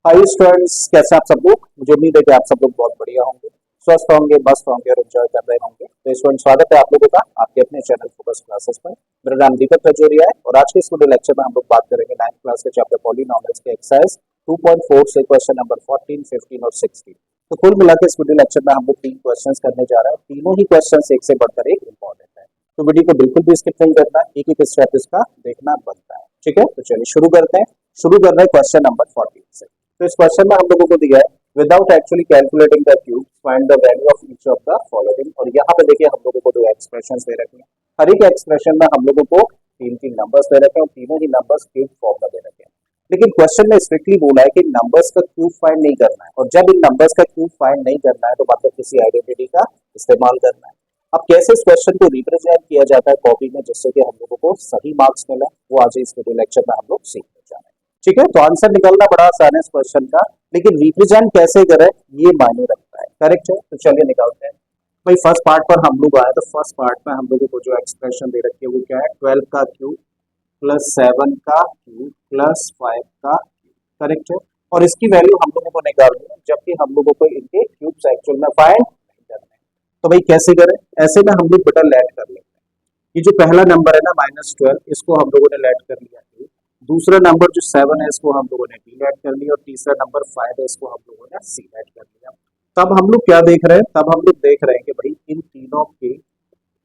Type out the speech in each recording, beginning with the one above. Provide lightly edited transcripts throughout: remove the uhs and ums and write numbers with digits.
Hi students, कैसे आप सब लोग। मुझे उम्मीद है कि आप सब लोग बहुत बढ़िया होंगे, स्वस्थ होंगे, मस्त होंगे और एंजॉय कर रहे होंगे। तो स्टूडेंट, स्वागत है आप लोगों का आपके अपने चैनल फोकस क्लासेस पर। मेरा नाम दीपक खजूरिया है और आज के इस वीडियो लेक्चर में हम लोग बात करेंगे 9th क्लास के चैप्टर पॉलीनॉमियल्स के एक्सरसाइज 2.4 से क्वेश्चन नंबर 14, 15 और 16। तो कुल मिलाकर इस वीडियो लेक्चर में हम लोग 3 क्वेश्चंस करने जा रहे हैं। तीनों ही क्वेश्चंस एक से बढ़कर एक इंपॉर्टेंट है, तो वीडियो को बिल्कुल भी स्किप नहीं करना, एक एक स्टेप इसका देखना बनता है। ठीक है, तो चलिए शुरू करते हैं। शुरू कर रहे हैं क्वेश्चन नंबर 14 से। तो इस क्वेश्चन में हम लोगों को दिया है without actually calculating the cube find the value of each of the following. और यहाँ पे देखिए हम लोगों को दो एक्सप्रेशंस दे रखे हैं। हर एक एक्सप्रेशन में हम लोगों को तीन तीन नंबर्स दे रखे हैं और तीनों ही नंबर्स क्यूब फॉर्म में दे रखे हैं। लेकिन क्वेश्चन में स्ट्रिक्टली बोला है कि नंबर्स का क्यूब फाइंड नहीं करना है, और जब इन नंबर्स का क्यूब फाइंड नहीं करना है तो मतलब किसी आइडेंटिटी का इस्तेमाल करना है। अब कैसे इस क्वेश्चन को रिप्रेजेंट किया जाता है कॉपी में जिससे कि हम लोगों को सही मार्क्स मिले, वो आज इस वीडियो लेक्चर में हम लोग सीखने जा रहे हैं। ठीक है, तो आंसर निकलना बड़ा आसान है इस क्वेश्चन का, लेकिन रिप्रेजेंट कैसे करें ये मायने रखता है। करेक्ट है, तो चलिए निकालते हैं। भाई फर्स्ट पार्ट पर हम लोग आए तो फर्स्ट पार्ट में हम लोगों को जो एक्सप्रेशन दे रखी है वो क्या है, 12 का क्यूब प्लस 7 का क्यूब प्लस 5 का क्यूब। करेक्ट है, और इसकी वैल्यू हम लोगों को निकालनी है, जबकि हम लोगों को इनके क्यूब्स एक्चुअल में फाइंड नहीं करने हैं। तो भाई कैसे करें, ऐसे में हम लोग बेटा लेट कर लेते हैं। ये जो पहला नंबर है ना -12, इसको हम लोगों ने लेट कर लिया है। दूसरा नंबर जो 7 है इसको हम लोगों ने डी लेट कर लिया, और तीसरा नंबर 5 है इसको हम लोगों ने सी लेट कर लिया। तब हम लोग क्या देख रहे हैं, तब हम लोग देख रहे हैं कि भाई इन तीनों के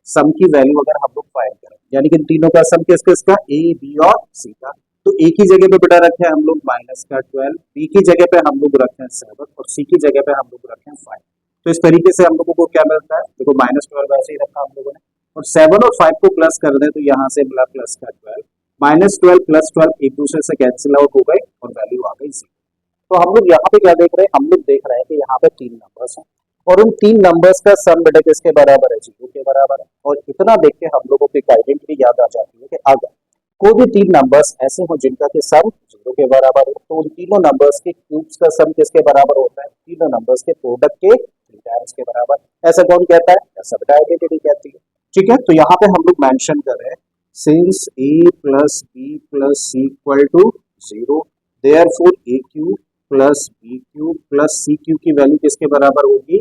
सम की वैल्यू अगर हम लोग फाइंड करें, यानी कि इन तीनों का सम किस किस का, ए बी और सी का। तो ए की जगह पे बेटा रखे हैं हम लोग -12, बी की जगह पे हम लोग रखे हैं 7 और सी की जगह पे हम लोग रखे हैं 5। तो इस तरीके से हम लोगों को क्या मिलता है, देखो -12 ऐसे ही रखा हम लोगों ने, और 7 और 5 को प्लस कर दें तो यहाँ से मिला प्लस का 12, -12 प्लस 12 एक दूसरे से कैंसिल आउट हो गए और वैल्यू आ गई 0। तो हम लोग यहाँ पे क्या देख रहे हैं, हम लोग देख रहे हैं कि यहाँ पे तीन नंबर्स हैं और उन तीन नंबर्स का सम बेटा किसके बराबर है, 0 के बराबर है। और इतना देख के हम लोगों को एक आइडेंटिटी याद आ जाती है कि अगर कोई भी तीन नंबर्स ऐसे हो जिनका के सम 0 के बराबर हो तो उन तीनों नंबर्स के क्यूब्स का सम किसके बराबर होता है, तीनों नंबर्स के प्रोडक्ट के 3 टाइम्स के बराबर। ऐसा कौन कहता है, ऐसा बेटा आइडेंटिटी कहती है। ठीक है, तो यहाँ पे हम लोग मेंशन कर रहे हैं since a plus b plus c equal to 0, therefore a cube plus b cube plus c cube की वैल्यू किसके बराबर होगी,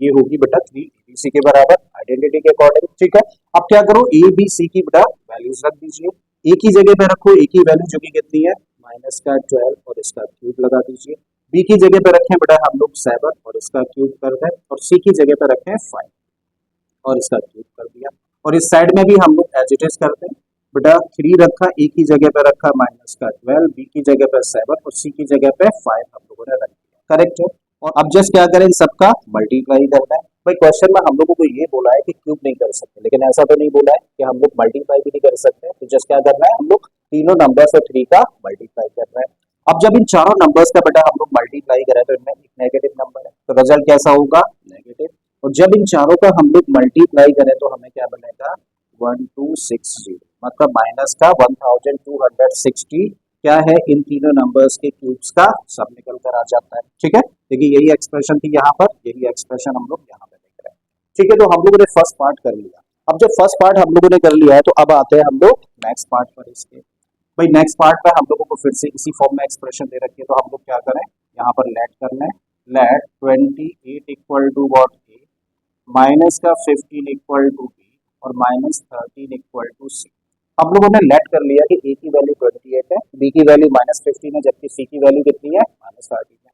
ये होगी बेटा 3abc के बराबर, आइडेंटिटी के अकॉर्डिंग। ठीक है, अब क्या करो, ए बी सी की बेटा वैल्यूज रख दीजिए। ए की जगह पे रखो ए की वैल्यू जो कि कितनी है, -12 और इसका क्यूब लगा दीजिए। बी की जगह पे रखें बेटा हम लोग 7 और इसका क्यूब कर दें, और सी की जगह पे रखें 5 और इसका क्यूब कर दिया। और इस साइड में भी हम लोग एज इट इज करते हैं, बेटा 3 रखा, ए की जगह पे रखा -12, बी की जगह पे 7 और सी की जगह पे 5 हम लोगों ने रख दिया। करेक्ट है, और अब जस्ट क्या करें, इन सबका मल्टीप्लाई करना है। भाई क्वेश्चन में हम लोगों को ये बोला है कि क्यूब नहीं कर सकते, लेकिन ऐसा तो नहीं बोला है कि हम लोग मल्टीप्लाई भी नहीं कर सकते। तो जस्ट क्या करना है, हम लोग तीनों नंबर्स और 3 का मल्टीप्लाई करना है। अब जब इन चारों नंबर्स का बेटा हम लोग मल्टीप्लाई करें तो इनमें एक नेगेटिव नंबर है, तो रिजल्ट कैसा होगा, नेगेटिव। और जब इन चारों का हम लोग मल्टीप्लाई करें तो हमें क्या बनेगा, 1260, मतलब माइनस का 1260 क्या है, इन तीनों नंबर्स के क्यूब्स का सब निकल कर आ जाता है। ठीक है, देखिए यही एक्सप्रेशन थी यहाँ पर, यही एक्सप्रेशन हम लोग यहाँ पे देख रहे हैं। ठीक है, तो हम लोगों ने फर्स्ट पार्ट कर लिया। अब जब फर्स्ट पार्ट हम लोगों ने कर लिया है तो अब आते हैं हम लोग नेक्स्ट पार्ट पर। इसके भाई नेक्स्ट पार्ट में हम लोगों को फिर से इसी फॉर्म में एक्सप्रेशन दे रखी है, तो हम लोग क्या करें, यहाँ पर लेट कर लें। Let 28 equal to what, a minus का 15 इक्वल टू बी और -13 इक्वल टू सी। हम लोगों ने लेट कर लिया कि ए की वैल्यू 28 है, बी की वैल्यू -15 है, जबकि सी की वैल्यू कितनी है, -13 है।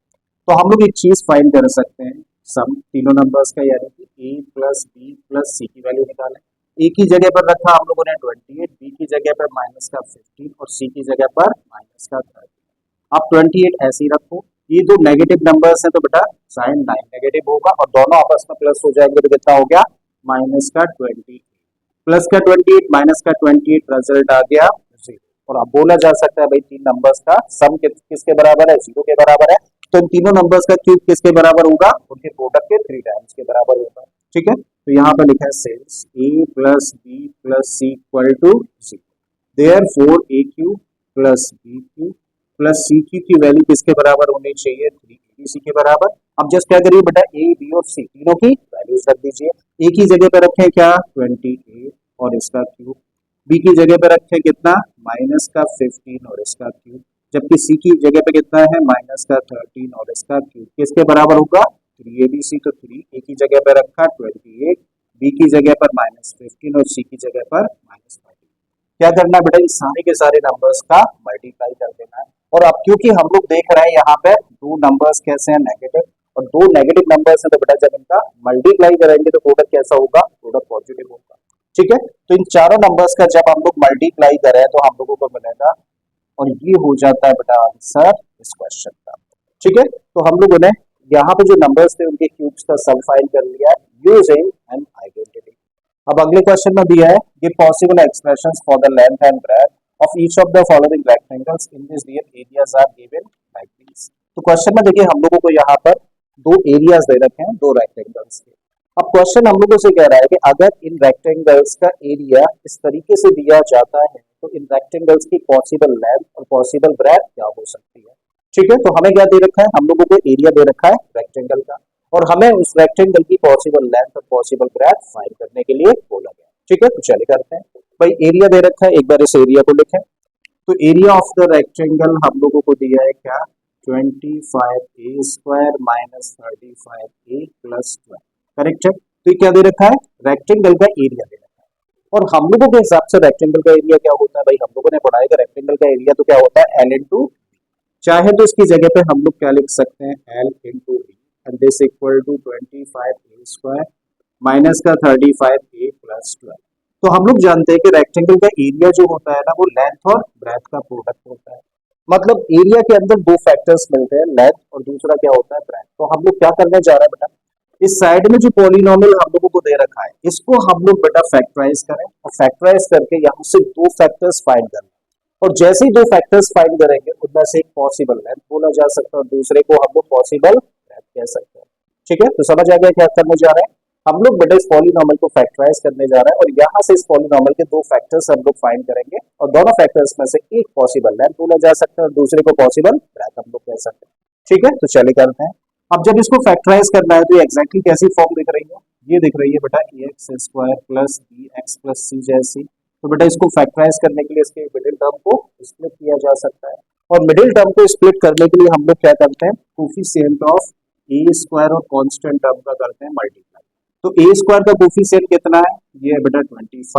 तो हम लोग एक चीज फाइंड कर सकते हैं, सम तीनों नंबर्स का, यानी कि ए प्लस बी प्लस सी की वैल्यू निकालें। ए की जगह पर रखा हम लोगों ने 28, बी की जगह पर -15 और सी की जगह पर -13। आप 28 ऐसे ही रखो, ये दो नेगेटिव नंबर्स हैं तो बेटा साइन 9 नेगेटिव होगा और दोनों आपस में प्लस हो जाएंगे तो कितना हो गया, -28 प्लस का 28 माइनस का 28, रिजल्ट आ गया 0। और अब बोला जा सकता है भाई तीन नंबर्स का सम किसके बराबर है, 0 के बराबर है। तो इन तीनों नंबर्स का क्यूब किसके बराबर होगा, उनके प्रोडक्ट के 3 टाइम्स के बराबर होगा। ठीक है, तो यहाँ पर लिखा है since a plus B plus C equal to 0, therefore a cube plus b cube plus C cube की वैल्यू किसके बराबर होनी चाहिए, 3abc के बराबर। अब जस्ट क्या करिए बेटा, a b और c तीनों की वैल्यूज रख दीजिए। a की जगह पे रखें क्या, 28 और इसका क्यूब, b की जगह पे रखें कितना, -15 और इसका क्यूब, जबकि सी की जगह पे कितना है माइनस का 13 और इसका क्यूब किसके बराबर होगा 3abc। तो 3 ए की जगह पे रखा 28, बी की जगह पर -15 और सी की जगह पर -30। क्या करना है बेटा, इस सारे के सारे नंबर्स का मल्टीप्लाई कर देना है। और अब क्योंकि हम लोग देख रहे हैं यहाँ पे दो नंबर्स कैसे हैं नेगेटिव, और दो नेगेटिव नंबर्स है, तो बेटा जब इनका मल्टीप्लाई करेंगे तो प्रोडक्ट कैसा होगा, प्रोडक्ट पॉजिटिव होगा। ठीक है, तो इन चारों नंबर्स का जब हम लोग मल्टीप्लाई करें तो हम लोगों को मिलेगा, और ये हो जाता है बेटा आंसर इस क्वेश्चन का। ठीक है, तो हम लोगों ने यहाँ पे जो नंबर्स थे उनके क्यूब्स का सम फाइंड कर लिया है यूजिंग एन आइडेंटिटी। अब अगले क्वेश्चन में दिया है कि possible expressions for the length and breadth of each of the following rectangles in this given areas are given like this. तो क्वेश्चन में देखिए हम लोगों को यहाँ पर दो एरियाज दे रखे हैं, दो रेक्टेंगल्स के। अब क्वेश्चन हम लोगों से कह रहा है कि अगर इन रेक्टेंगल्स का एरिया इस तरीके से दिया जाता है तो इन रेक्टेंगल्स की पॉसिबल लेंथ और पॉसिबल ब्रेथ क्या हो सकती है। ठीक है, तो हमें क्या दे रखा है, हम लोगों को एरिया दे रखा है रेक्टेंगल का, और हमें उस रेक्टेंगल की पॉसिबल लेंथ और पॉसिबल ब्रेथ फाइंड करने के लिए बोला गया। ठीक है, तो चलिए करते हैं। भाई एरिया दे रखा है, एक बार इस एरिया को लिखें। तो एरिया ऑफ द रेक्टेंगल हम लोगों को दिया है क्या, 25a² minus 35a plus 12। Correct है, तो ये क्या दे रखा है, रेक्टेंगल का एरिया दे रखा है। और हम लोगों के हिसाब से रेक्टेंगल का एरिया क्या होता है, भाई हम लोगों ने पढ़ा है कि रेक्टेंगल का एरिया तो क्या होता है L इंटू, चाहे तो इसकी जगह पे हम लोग क्या लिख सकते हैं L into B, and this equal to 25a² minus का 35a प्लस 12। तो हम लोग जानते हैं कि रेक्टेंगल का एरिया जो होता है ना वो लेंथ और ब्रेथ का प्रोडक्ट होता है। मतलब एरिया के अंदर दो फैक्टर्स मिलते हैं, लेंथ और दूसरा क्या होता है, ब्रेथ। तो हम लोग क्या करने जा रहे हैं बेटा, इस साइड में जो पॉलिनोमियल हम लोगों को दे रखा है इसको हम लोग बेटा फैक्टराइज करें, और फैक्टराइज करके यहाँ से दो फैक्टर्स फाइंड करें। और जैसे ही दो फैक्टर्स फाइंड करेंगे उनमें से एक पॉसिबल लेंथ बोला जा सकता है और दूसरे को हम लोग पॉसिबल ब्रेथ कह सकते हैं। ठीक है, तो समझ आ गया क्या करने जा रहे हैं हम लोग बेटा, इस पॉलिनोमियल को फैक्टराइज करने जा रहे हैं, और यहाँ से इस पॉलिनोमियल के दो फैक्टर्स हम लोग फाइंड करेंगे, और दोनों फैक्टर्स में से एक पॉसिबल लेंथ बोला जा सकता है और दूसरे को पॉसिबल ब्रेथ हम लोग कह सकते हैं। ठीक है, तो चलिए करते हैं। अब जब इसको फैक्टराइज करना है तो ये एग्जैक्टली कैसी फॉर्म दिख रही है, ये दिख रही है बेटा ax² plus bx plus c जैसी। तो बेटा इसको फैक्टराइज करने के लिए इसके मिडिल टर्म को स्प्लिट किया जा सकता है, और मिडिल टर्म को स्प्लिट करने के लिए हम लोग क्या करते हैं, कोफिशिएंट ऑफ a² और कांस्टेंट टर्म का करते हैं मल्टीप्लाई। तो a² का कोफिशिएंट कितना है, ये है बेटा 25,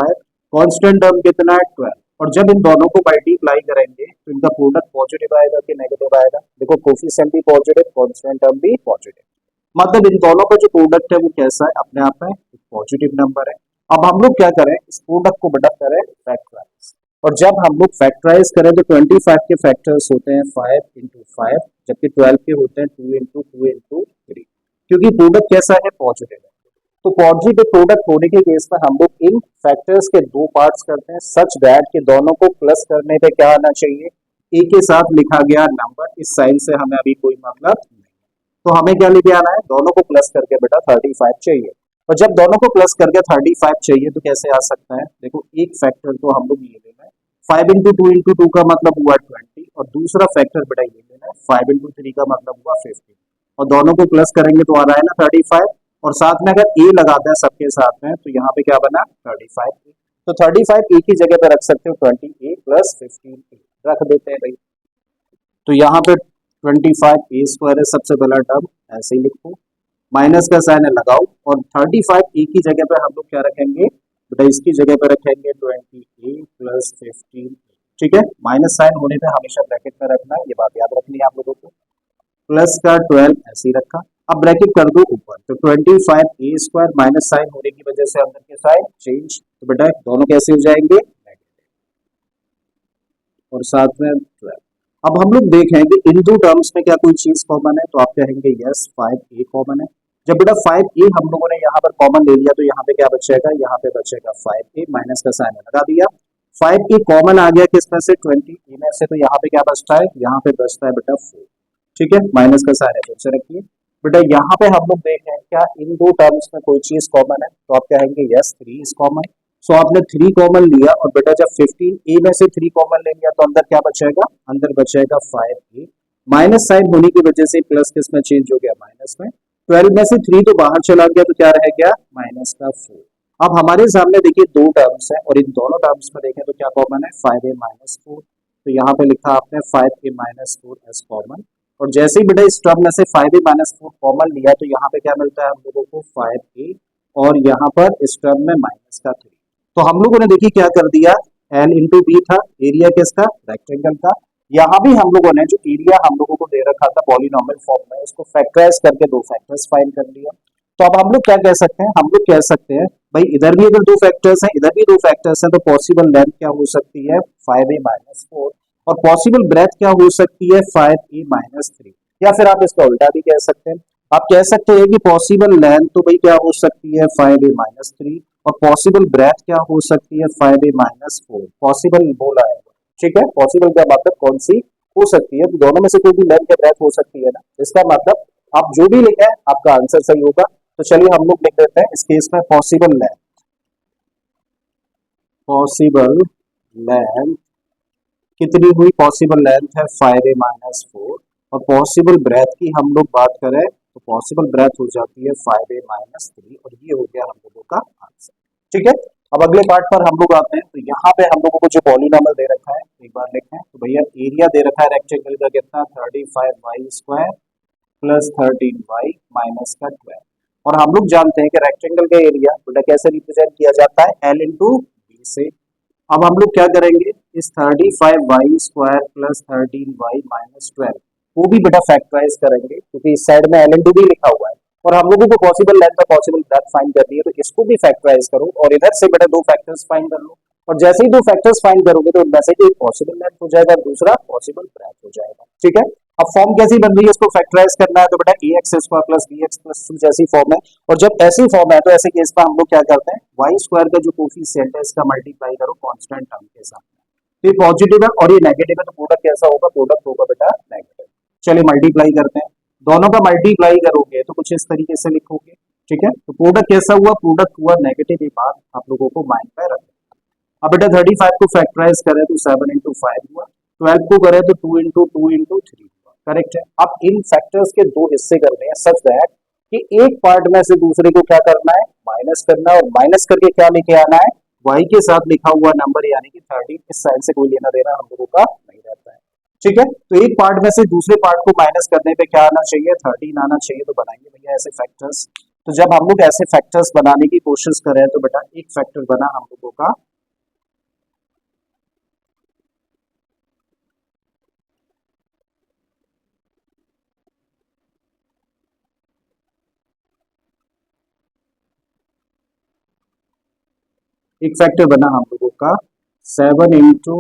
कांस्टेंट टर्म कितना है 12, और जब इन दोनों को मल्टीप्लाई करेंगे तो इनका प्रोडक्ट पॉजिटिव आएगा कि नेगेटिव आएगा। देखो कोफिशिएंट भी पॉजिटिव, कांस्टेंट टर्म भी पॉजिटिव, मतलब इन दोनों का जो प्रोडक्ट है वो कैसा है, अपने आप में पॉजिटिव नंबर है। अब हम लोग क्या करें, इस प्रोडक्ट को बेटा करें फैक्टराइज, और जब हम लोग फैक्टराइज करें तो 25 के फैक्टर्स होते हैं 5 इंटू 5, जबकि 12 के होते हैं 2 इंटू 2 इंटू 3, क्योंकि प्रोडक्ट कैसा है, पॉजिटिव है। तो पॉजिटिव प्रोडक्ट होने के केस में हम लोग इन फैक्टर्स के दो पार्ट्स करते हैं, सच दैट कि दोनों को प्लस करने पे क्या आना चाहिए, ए के साथ लिखा गया नंबर। इस साइन से हमें अभी कोई मतलब नहीं, तो हमें क्या लेके आना है, दोनों को प्लस करके बेटा 35 चाहिए। और जब दोनों को प्लस करके 35 चाहिए तो कैसे आ सकता है, देखो एक फैक्टर तो हम लोग ये लेना है 5 इंटू 2 इंटू 2 का मतलब हुआ 20, और दूसरा फैक्टर बेटा ये लेना है 5 इंटू 3 का मतलब हुआ 15, और दोनों को प्लस करेंगे तो आ रहा है ना 35, और साथ में अगर ए लगाते हैं सबके साथ में तो यहाँ पे क्या बना 35, तो 35 ए की जगह पे रख सकते हो 20a प्लस 15a रख देते हैं भाई। तो यहाँ पे 25a² है सबसे पहला टर्म, ऐसे ही लिखो, माइनस का साइन है लगाओ, और 35a की जगह पे हम लोग क्या रखेंगे बेटा, इसकी जगह पे रखेंगे 20a प्लस 15a। ठीक है, माइनस साइन होने पे हमेशा ब्रैकेट में रखना है, ये बात याद रखनी है आप लोगों को। प्लस का 12 ऐसे ही रखा, अब ब्रैकेट कर दो ऊपर, तो 25a² माइनस साइन होने की वजह से अंदर के साइन चेंज, तो बेटा दोनों कैसे हो जाएंगे नेगेटिव, और साथ में 12। अब हम लोग देखें कि इन दो टर्म्स में क्या कोई चीज कॉमन है, तो आप कहेंगे यस 5a कॉमन है। जब बेटा 5a हम लोगों ने यहाँ पर कॉमन ले लिया तो यहाँ पे क्या बचेगा, यहाँ पे बचेगा 5a, माइनस का साइन लगा दिया, 5a कॉमन आ गया किसमें से 20a में से, तो यहाँ पे क्या बचता है, यहाँ पे बचता है बेटा 4। ठीक है, माइनस का साइन है फिर से रखिए बेटा, यहाँ पे हम लोग देख रहे हैं क्या इन दो टर्म्स में कोई चीज कॉमन है, तो आप कहेंगे यस 3 इज कॉमन। सो आपने 3 कॉमन लिया, और बेटा जब 15a में से 3 कॉमन ले लिया तो अंदर क्या बचेगा, अंदर बचेगा 5a, माइनस साइन होने की वजह से प्लस किस में चेंज हो गया, माइनस में। 12 में से 3 तो बाहर चला गया तो क्या रह गया, माइनस का 4। अब हमारे सामने देखिए दो टर्म्स है, और इन दोनों टर्म्स में देखें तो क्या कॉमन है, 5a माइनस 4, तो यहाँ पे लिखा आपने 5a माइनस 4 एस कॉमन, और जैसे ही बेटा इस टर्म में से 5a माइनस 4 कॉमन लिया तो यहाँ पे क्या मिलता है हम लोगों को 5a, और यहाँ पर इस टर्म में माइनस का 3। तो हम लोगों ने देखिए क्या कर दिया, एल इंटू बी था एरिया किसका, रेक्टेंगल का। यहाँ भी हम लोगों ने जो एरिया हम लोगों को दे रखा था पॉलिनोमियल फॉर्म में, उसको फैक्टराइज करके दो फैक्टर्स फाइंड कर लिया। तो अब हम लोग क्या कह सकते हैं, हम लोग कह सकते हैं भाई इधर भी अगर दो फैक्टर्स हैं इधर भी दो फैक्टर्स हैं, तो पॉसिबल लेंथ क्या हो सकती है 5a माइनस 4, और पॉसिबल ब्रेथ क्या हो सकती है 5a माइनस 3। या फिर आप इसका उल्टा भी कह सकते हैं, आप कह सकते हैं कि पॉसिबल लेंथ तो भाई क्या हो सकती है 5a माइनस 3, और पॉसिबल ब्रेथ क्या हो सकती है 5a माइनस 4। पॉसिबल बोला है, ठीक है, पॉसिबल का मतलब कौन सी हो सकती है, तो दोनों में से कोई भी लेंथ या ब्रेथ हो सकती है ना, इसका मतलब आप जो भी लिखे आपका आंसर सही होगा। तो चलिए हम लोग लिख देते हैं इस केस में पॉसिबल लेंथ, पॉसिबल लेंथ कितनी हुई, पॉसिबल लेंथ है 5a माइनस 4, और पॉसिबल ब्रेथ की हम लोग बात करें तो पॉसिबल ब्रेथ हो जाती है 5a माइनस 3, और ये हो गया हम लोगों का आंसर। ठीक है, अब अगले पार्ट पर हम लोग आते हैं। तो यहाँ पे हम लोगों को जो पॉलीनॉमियल दे रखा है एक बार लिखें, तो भैया एरिया दे रखा है रेक्टेंगल का कितना 35y square plus 13y minus का 12, और हम लोग जानते हैं कि रेक्टेंगल का एरिया बेटा कैसे रिप्रेजेंट किया जाता है एल इंटू बी से। अब हम लोग क्या करेंगे, इस 35y square plus 13y minus 12 को भी बेटा फैक्टराइज करेंगे, क्योंकि इस साइड में एल इंटू बी लिखा हुआ है, और हम लोगों को पॉसिबल लेंथ और पॉसिबल ब्रेथ फाइंड करनी है, तो इसको भी फैक्टराइज करो और इधर से बेटा दो फैक्टर्स फाइंड कर लो, और जैसे ही दो फैक्टर्स फाइंड करोगे तो उनमें से एक पॉसिबल लेंथ हो जाएगा, दूसरा पॉसिबल ब्रेथ हो जाएगा। ठीक है, अब फॉर्म कैसी बन रही है, इसको फैक्टराइज करना है, तो बेटा A X square plus B X plus C जैसी फॉर्म है, और जब ऐसी फॉर्म है तो ऐसे केस में हम लोग क्या करते हैं, वाई स्क्वायर का जो कोफिशिएंट है इसका मल्टीप्लाई करो कांस्टेंट टर्म के साथ। तो ये पॉजिटिव है और ये नेगेटिव है, तो प्रोडक्ट कैसा होगा, प्रोडक्ट होगा बेटा नेगेटिव। चलिए मल्टीप्लाई करते हैं, दोनों का मल्टीप्लाई करोगे तो कुछ इस तरीके से लिखोगे। ठीक है, तो प्रोडक्ट कैसा हुआ, प्रोडक्ट हुआ नेगेटिव, ये बात आप लोगों को माइंड में रखना। अब बेटा 35 को फैक्टराइज करें तो 7 इंटू 5 हुआ, 12 को करें तो 2 इंटू 2 इंटू 3 हुआ, करेक्ट है। अब इन फैक्टर्स के दो हिस्से करने हैं सच दैट कि एक पार्ट में से दूसरे को क्या करना है, माइनस करना है, और माइनस करके क्या लेके आना है, y के साथ लिखा हुआ नंबर यानी कि 13, इस साइड से कोई लेना देना हम लोगों का नहीं रहता है। ठीक है, तो एक पार्ट में से दूसरे पार्ट को माइनस करने पे क्या आना चाहिए, 13 आना चाहिए, तो बनाएंगे भैया ऐसे फैक्टर्स। तो जब हम लोग ऐसे फैक्टर्स बनाने की कोशिश करें तो बेटा एक फैक्टर बना हम लोगों का एक फैक्टर बना हम लोगों का 7 इंटू,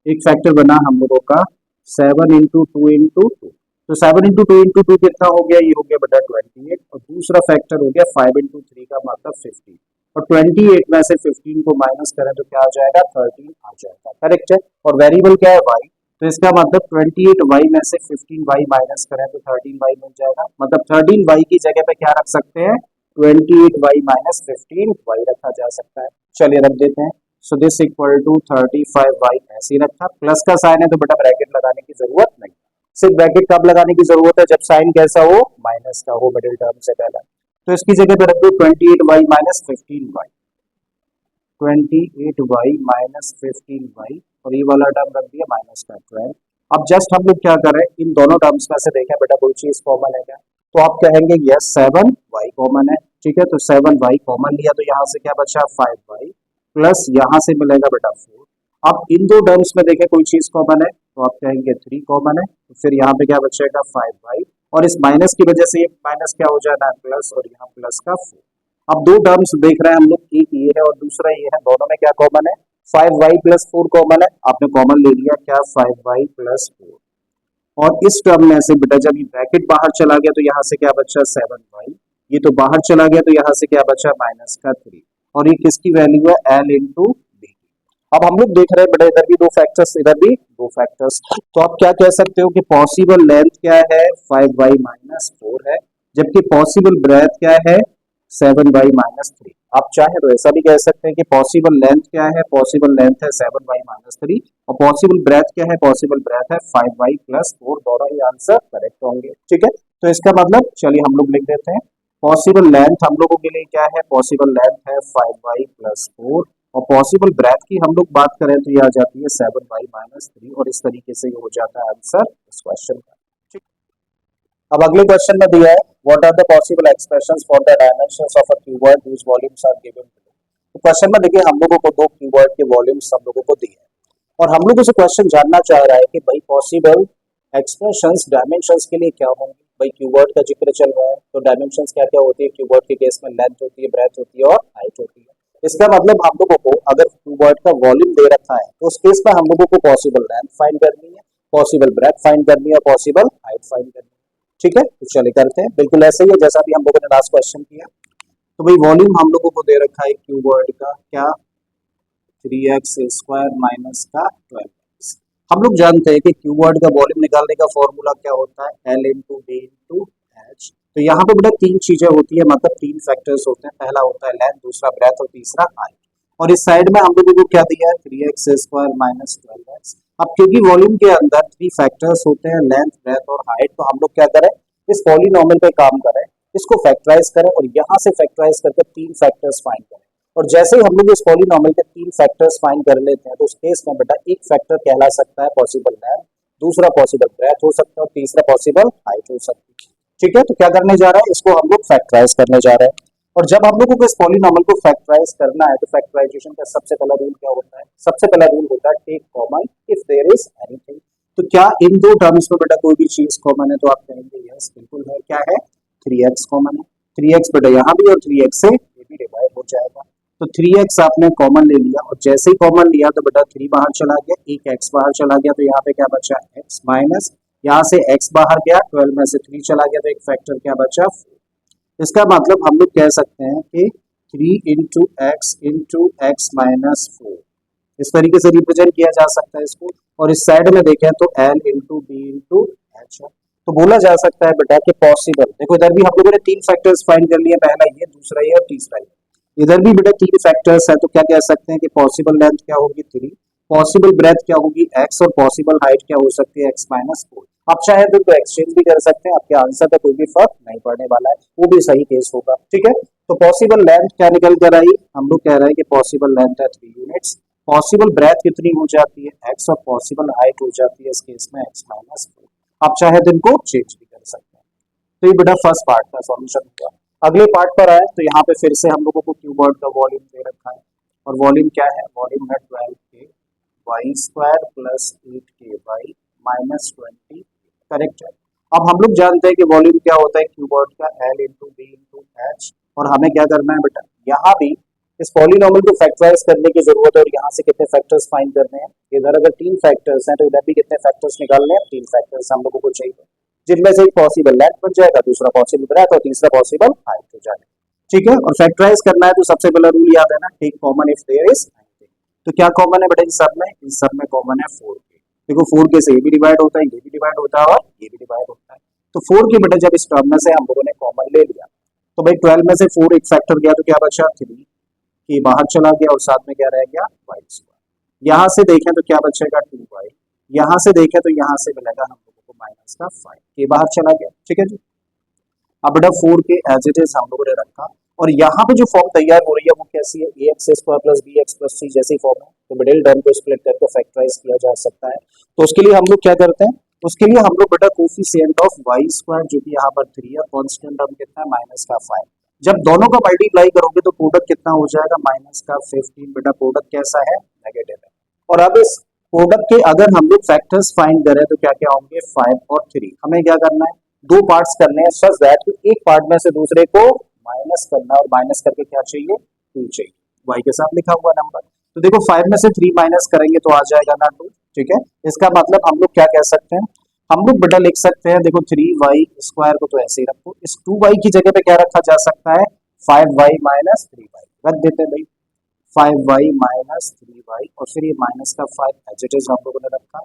एक फैक्टर बना हम लोगों का 7 इंटू 2 इंटू 2, तो 7 इंटू 2 इंटू 2 कितना हो गया, ये हो गया बेटा 28, और दूसरा फैक्टर हो गया 5 इंटू 3 का मतलब 15, और 28 में से 15 को माइनस करें तो क्या आ जाएगा 13 आ जाएगा, करेक्ट है। और वेरिएबल क्या है y, तो इसका मतलब 28y में से 15y माइनस करें तो 13y मिल जाएगा, मतलब 13y की जगह पे क्या रख सकते हैं 28y माइनस 15y रखा जा सकता है। चलिए रख देते हैं, so this equal to 35y ऐसे ही रखा, प्लस का साइन है तो बेटा ब्रैकेट लगाने की जरूरत नहीं, सिर्फ ब्रैकेट कब लगाने की जरूरत है जब साइन कैसा हो, माइनस का हो मिडिल टर्म से पहले। तो इसकी जगह पे रख दो 28y minus 15y, 28y minus 15y, और ये वाला टर्म रख दिया माइनस का 12। अब जस्ट हम लोग क्या कर रहे हैं, इन दोनों टर्म्स में से देखें बेटा कोई चीज कॉमन है क्या, तो आप कहेंगे यस 7y कॉमन है। ठीक है, तो 7y कॉमन लिया तो यहाँ से क्या बचा 5y, प्लस यहाँ से मिलेगा बेटा 4। अब इन दो टर्म्स में देखें कोई चीज कॉमन है तो आप कहेंगे 3 कॉमन है, तो फिर यहाँ पे क्या बचेगा 5y, और इस माइनस की वजह से ये माइनस क्या हो जाना है प्लस, और यहाँ प्लस का 4। अब दो टर्म्स देख रहे हैं हम लोग, एक ये है और दूसरा ये है, दोनों में क्या कॉमन है 5y प्लस 4 कॉमन है, आपने कॉमन ले लिया क्या 5y प्लस 4, और इस टर्म में से बेटा जब ये ब्रैकेट बाहर चला गया तो यहाँ से क्या बचा 7y, ये तो बाहर चला गया तो यहाँ से क्या बचा माइनस का 3, और ये किसकी वैल्यू है एल इंटू बी। अब हम लोग देख रहे हैं बेटा इधर भी दो फैक्टर्स इधर भी दो फैक्टर्स, तो आप क्या कह सकते हो कि पॉसिबल लेंथ क्या है 5y माइनस 4 है, जबकि पॉसिबल ब्रेथ क्या है 7y माइनस 3। आप चाहे तो ऐसा भी कह सकते हैं कि पॉसिबल लेंथ क्या है, पॉसिबल लेंथ है 7y माइनस 3, और पॉसिबल ब्रेथ क्या है, पॉसिबल ब्रेथ है 5y प्लस 4, दोनों ही आंसर करेक्ट होंगे। ठीक है, तो इसका मतलब चलिए हम लोग लिख देते हैं पॉसिबल लेंथ हम लोगों के लिए क्या है, पॉसिबल लेंथ है 5y प्लस 4, और पॉसिबल ब्रेथ की हम लोग बात करें तो ये आ जाती है 7y-3 और इस तरीके से ये हो जाता है आंसर इस क्वेश्चन का। ठीक। अब अगले क्वेश्चन में दिया है what are the possible expressions for the dimensions of a cuboid whose volumes are given below. तो क्वेश्चन में देखिए हम लोगों को दो क्यूबॉइड के वॉल्यूम्स हम लोगों को दिए हैं और हम लोगों से क्वेश्चन जानना चाह रहा है कि भाई पॉसिबल एक्सप्रेशंस डायमेंशंस के लिए क्या होंगे। भाई क्यूबॉइड का जिक्र चल रहा है तो डायमेंशंस क्या क्या होती है, क्यूबॉइड के केस में लेंथ होती है, ब्रेथ होती है और हाइट होती है। इसका मतलब हम लोगों को अगर क्यूबॉइड का वॉल्यूम दे रखा है तो उस केस में हम लोगों को पॉसिबल लेंथ फाइंड करनी है, पॉसिबल ब्रेथ फाइंड करनी है और पॉसिबल हाइट फाइंड करनी है। ठीक है, तो चलिए करते हैं। बिल्कुल ऐसे ही है जैसा भी हम लोगों ने लास्ट क्वेश्चन किया। तो भाई वॉल्यूम हम लोगों को दे रखा है क्यूबॉइड का क्या, 3x² माइनस का 12x। हम लोग जानते हैं कि क्यूबॉइड का वॉल्यूम निकालने का फॉर्मूला क्या होता है, L into D into H. तो यहाँ पे बेटा तीन चीजें होती है, मतलब तीन फैक्टर्स होते हैं। पहला होता है लेंथ, दूसरा ब्रेथ और तीसरा हाइट। और इस साइड में हम लोगों को क्या दिया है, 3x² माइनस 12x। अब क्योंकि वॉल्यूम के अंदर थ्री फैक्टर्स होते हैं, लेंथ, ब्रेथ और हाइट, तो हम लोग क्या करें, इस पॉलिनॉमियल पे काम करें, इसको फैक्टराइज करें और यहाँ से फैक्टराइज करके तीन फैक्टर्स फाइंड करें। और जैसे ही हम लोग इस पॉलिनॉमियल के तीन फैक्टर्स फाइंड कर लेते हैं तो उस केस में बेटा एक फैक्टर कहला सकता है पॉसिबल लेंथ, दूसरा पॉसिबल ब्रेथ हो सकता है और तीसरा पॉसिबल हाइट हो सकती है। ठीक है, तो क्या करने जा रहा है, इसको हम लोग फैक्टराइज करने जा रहे हैं। और जब हम लोगों को इस पॉलिनॉमियल को फैक्टराइज करना है तो फैक्टराइजेशन का सबसे पहला रूल क्या होता है, सबसे पहला रूल होता है take common if there is anything. तो क्या इन दो टर्म्स में बेटा कोई भी चीज कॉमन है, तो आप कहेंगे यस बिल्कुल है। क्या है, 3x कॉमन है। 3x बेटा यहाँ भी और 3x से ये भी डिवाइड हो जाएगा। तो 3x आपने कॉमन ले लिया और जैसे ही कॉमन लिया तो बेटा 3 बाहर चला गया, एक x बाहर चला गया, तो यहाँ पे क्या बचा, x माइनस, यहाँ से x बाहर गया, 12 में से 3 चला गया तो एक फैक्टर क्या बचा, 4। इसका मतलब हम लोग कह सकते हैं कि 3 इंटू एक्स माइनस 4 इस तरीके से रिप्रेजेंट किया जा सकता है इसको। और इस साइड में देखें तो L into B into H है। तो बोला जा सकता है बेटा कि पॉसिबल, देखो इधर भी हम लोगों ने तीन फैक्टर्स फाइंड कर लिए, पहला ये, दूसरा ये और तीसरा ये। इधर भी बेटा तीन फैक्टर्स है तो क्या कह सकते हैं कि पॉसिबल लेंथ क्या होगी 3, पॉसिबल ब्रेथ क्या होगी x और पॉसिबल हाइट क्या हो सकती है x माइनस 4। आप चाहे तो एक्सचेंज भी कर सकते हैं, आपके आंसर पे कोई भी फर्क नहीं पड़ने वाला है, वो भी सही केस होगा। ठीक है, तो पॉसिबल लेंथ क्या निकल कर आई, हम लोग कह रहे हैं कि पॉसिबल लेंथ है 3 यूनिट्स, पॉसिबल ब्रेथ कितनी हो जाती है x और पॉसिबल हाइट हो जाती है इस केस में x माइनस 4। आप चाहे तो इनको चेंज भी कर सकते हैं। तो ये बेटा फर्स्ट पार्ट का सॉल्यूशन हुआ। अगले पार्ट पर आए तो यहाँ पे फिर से हम लोगों को क्यूबॉइड का वॉल्यूम दे रखा है और वॉल्यूम क्या है, वॉल्यूम है 12k y² plus 8k y minus 20। Correct है। अब हम लोग जानते हैं कि वॉल्यूम क्या होता है क्यूबॉइड का, L into B into H. और हमें क्या करना है बेटा, यहाँ भी इस पॉलिनॉमियल को फैक्टराइज करने की जरूरत है और यहाँ से कितने फैक्टर्स फाइंड करने हैं। इधर अगर 3 फैक्टर्स हैं तो इधर भी कितने फैक्टर्स निकालने हैं, 3 फैक्टर्स हम लोगों को चाहिए, जिनमें से एक पॉसिबल लेंथ बन जाएगा, दूसरा पॉसिबल ब्रेथ और तीसरा पॉसिबल हाइट हो जाएगा। ठीक है, और फैक्टराइज करना है तो सबसे पहला रूल याद है ना, take common if there is anything. तो क्या कॉमन है बेटा इन सब में, इन सब में कॉमन है 4k। देखो 4k से ये भी डिवाइड होता है, ये भी डिवाइड होता है और ये भी डिवाइड होता है। तो 4k बेटा जब इस टर्म में से हम लोगों ने कॉमन ले लिया तो भाई 12 में से 4 एक फैक्टर गया तो क्या बचा, 3 के बाहर चला गया और साथ में क्या रह गया, y²। यहाँ से देखें तो क्या बचेगा 2y, यहाँ से देखें तो यहाँ से मिलेगा हम लोगों को माइनस का 5, के बाहर चला गया। ठीक है जी। अब बेटा 4k एज इट इज हम लोगों ने रखा और यहाँ पे जो फॉर्म तैयार हो रही है वो कैसी है, ax² plus bx plus c जैसी फॉर्म है। तो मिडिल टर्म को स्प्लिट करके फैक्टराइज किया जा सकता है। तो उसके लिए हम लोग क्या करते हैं, उसके लिए हम लोग बेटा कोफिशिएंट ऑफ y² जो कि यहाँ पर 3 है, कांस्टेंट टर्म कितना है माइनस का 5, जब दोनों का मल्टीप्लाई करोगे तो प्रोडक्ट कितना हो जाएगा, माइनस का 15। बेटा प्रोडक्ट कैसा है, नेगेटिव है। और अब इस प्रोडक्ट के अगर हम लोग फैक्टर्स फाइंड करें तो क्या क्या होंगे, 5 और 3। हमें क्या करना है, दो पार्ट्स करने हैं सच दैट कि एक पार्ट में से दूसरे को माइनस करना और माइनस करके क्या चाहिए, 2 चाहिए, y के साथ लिखा हुआ नंबर। तो देखो 5 में से 3 माइनस करेंगे तो आ जाएगा ना 2। ठीक है, इसका मतलब हम लोग क्या कह सकते हैं, हम लोग बेटा लिख सकते हैं, देखो 3y² को तो ऐसे ही रखो, इस 2y की जगह पे क्या रखा जा सकता है, 5y माइनस 3y रख देते हैं भाई, 5y माइनस 3y और फिर ये माइनस का 5 एज इट इज हम लोगों ने रखा,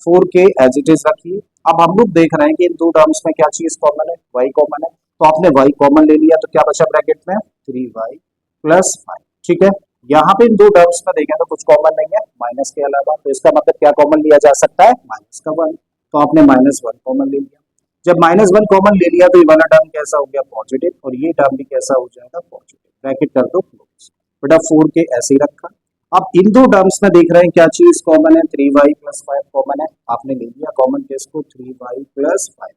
4k एज इट इज रखिए। अब हम लोग देख रहे हैं कि इन दो टर्म्स में क्या चीज कॉमन है, y कॉमन है। तो आपने y कॉमन ले लिया तो क्या बचा ब्रैकेट में, 3y प्लस 5। ठीक है, यहाँ पे इन दो टर्म्स में देखें तो कुछ कॉमन नहीं है माइनस के अलावा, तो इसका मतलब क्या कॉमन लिया जा सकता है, माइनस का 1। तो आपने -1 कॉमन ले लिया। जब -1 कॉमन ले लिया तो ये वाला टर्म कैसा हो गया, पॉजिटिव, और ये टर्म भी कैसा हो जाएगा, पॉजिटिव। ब्रैकेट कर दो क्लोज। बेटा 4k ऐसे ही रखा अब इन दो टर्म्स में देख रहे हैं क्या चीज कॉमन है, 3y प्लस 5 कॉमन है, आपने ले लिया कॉमन केस को 3y प्लस 5।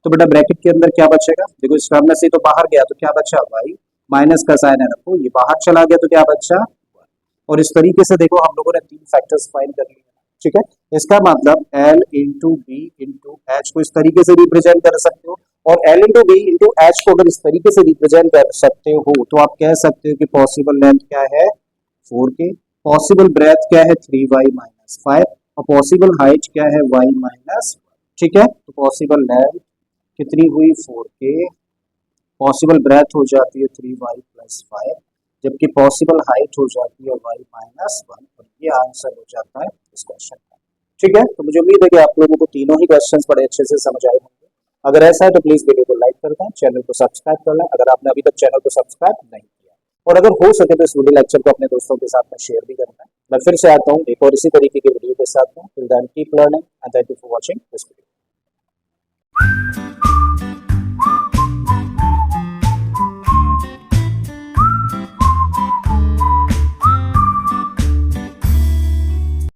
तो बेटा ब्रैकेट के अंदर क्या बचेगा, देखो इस टर्म में से तो बाहर गया तो क्या बचा y, माइनस का साइन है रखो, ये बाहर चला गया तो क्या बचा, और इस तरीके से देखो हम लोगों ने तीन फैक्टर्स फाइंड कर लिए। ठीक है, इसका मतलब L into B into H को इस तरीके से रिप्रेजेंट कर सकते हो, और L into B into H को अगर इस तरीके से रिप्रेजेंट कर सकते हो तो आप कह सकते हो कि पॉसिबल लेंथ क्या है 4k, पॉसिबल ब्रेथ क्या है 3y माइनस 5, और पॉसिबल हाइट क्या है y माइनस। ठीक है, तो पॉसिबल लेंथ कितनी हुई 4k, पॉसिबल ब्रेथ हो जाती है 3y प्लस 5, जबकि पॉसिबल हाइट हो जाती है y माइनस 1, और ये आंसर हो जाता है इस क्वेश्चन का। ठीक है, तो मुझे उम्मीद है कि आप लोगों को तीनों ही क्वेश्चंस बड़े अच्छे से समझ आए होंगे। अगर ऐसा है तो प्लीज वीडियो को लाइक कर दें, चैनल को सब्सक्राइब कर लें अगर आपने अभी तक चैनल को सब्सक्राइब नहीं किया, और अगर हो सके तो इस वीडियो लेक्चर को अपने दोस्तों के साथ में शेयर भी करना है। मैं फिर से आता हूँ एक और इसी तरीके की वीडियो के साथ में, till then keep learning and thank you for watching this video.